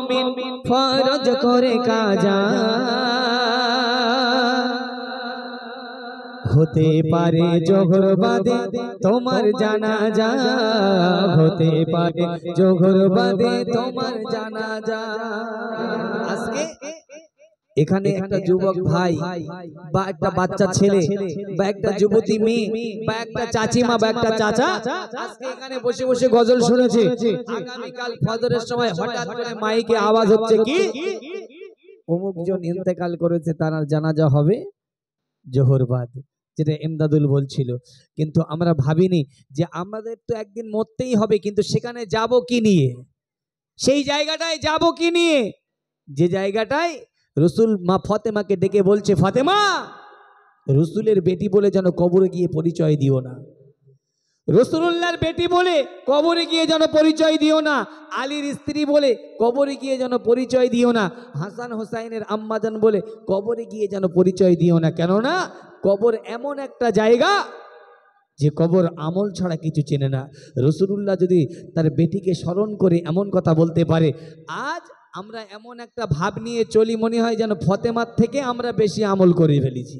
মুমিন ফরজ করে কাজা হতে পারে জোহর বাদে তোমার জানাজা হতে পারে জোহর বাদে তোমার জানাজা। আজকে এখানে একটা যুবক ভাই বা একটা বাচ্চা ছেলে বা একটা যুবতী মেয়ে বা একটা চাচিমা বা একটা চাচা আজকে এখানে বসে বসে গজল শুনেছে। আগামীকাল ফজরের সময় হঠাৎ করে মাইকে আওয়াজ হচ্ছে কি অমুক জন ইন্তেকাল করেছে, তার জানাজা হবে জোহর বাদ, যেটা এমদাদুল বলছিল। কিন্তু আমরা ভাবিনি যে আমাদের তো একদিন মরতেই হবে, কিন্তু সেখানে যাব কি নিয়ে, সেই জায়গাটায় যাব কি নিয়ে, যে জায়গাটায় রসুল মা ফাতেমাকে ডেকে বলছে, ফাতেমা রসুলের বেটি বলে যেন কবরে গিয়ে পরিচয় দিও না, রসুলুল্লাহর বেটি বলে কবরে গিয়ে যেন পরিচয় দিও না, আলীর স্ত্রী বলে কবরে গিয়ে যেন পরিচয় দিও না, হাসান হোসাইনের আম্মাজান বলে কবরে গিয়ে যেন পরিচয় দিও না। কেননা কবর এমন একটা জায়গা যে কবর আমল ছাড়া কিছু চেনে না। রসুলুল্লাহ যদি তার বেটিকে স্মরণ করে এমন কথা বলতে পারে, আজ আমরা এমন একটা ভাব নিয়ে চলি, মনে হয় যেন ফতেমার থেকে আমরা বেশি আমল করে ফেলেছি,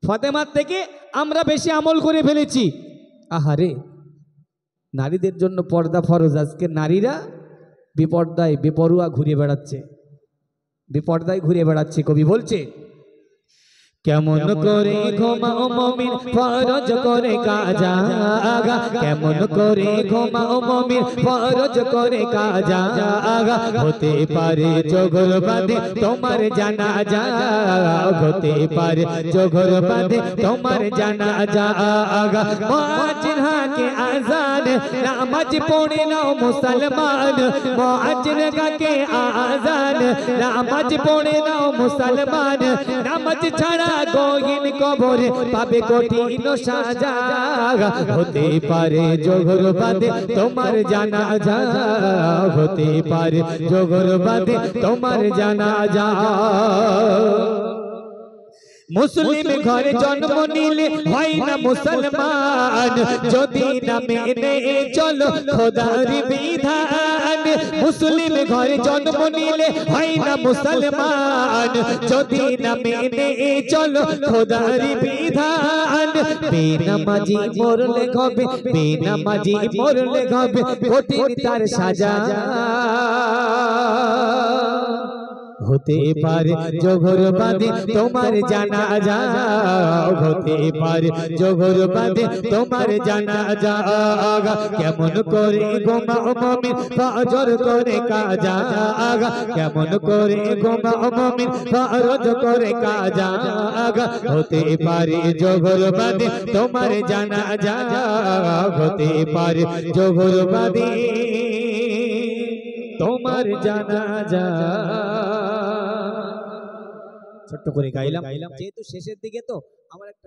ফতেমার থেকে আমরা বেশি আমল করে ফেলেছি। আহারে, নারীদের জন্য পর্দা ফরজ, আজকে নারীরা বিপর্দায় বেপরুয়া ঘুরে বেড়াচ্ছে, বিপর্দায় ঘুরে বেড়াচ্ছে। কবি বলছে, কেমন করে ঘুমাও মুমিন ফরজ করে কাজা, কেমন করে ঘুমাও মুমিন ফরজ করে কাজা, হতে পারে জোহর বাদে তোমার জানাজা, হতে পারে জোহর বাদে তোমার জানাজা। মুয়াজ্জিন হাকে আযান নামাজ পড়ে নাও মুসলমান, মুয়াজ্জিন হাকে আযান নামাজ পড়ে নাও মুসলমান, নামাজ ছাড়া গহীন কবরে পাবে কঠিন সাজা, হতে পারে জোহর বাদে তোমার জানাজা, হতে পারে জোহর বাদে তোমার জানাজা। মুসলিম ঘরে জন্ম নিলে হয় না মুসলমান, যদি না মেনে চলো খোদার বিধান, মুসলিম ঘরে জন্ম নিলে হয় না মুসলমান, যদি না মেনে চলো খোদার বিধান, বেনামাজি মরলে হবে, বেনামাজি মরলে হবে কঠিন তার সাজা, হতে পারে জোহর বাদে তোমার জানাজা, হতে পারে জোহর বাদে তোমার জানাজা। কেমন করে ঘুমাও মুমিন ফজর করে কাজা, কেমন করে ঘুমাও মুমিন ফরজ করে কাজা, হতে পারে জোহর বাদে তোমার জানাজা, হতে পারে জোহর বাদে তোমার জানাজা। ছোট্ট করে গাইলাম, যেহেতু শেষের দিকে তো আমার একটা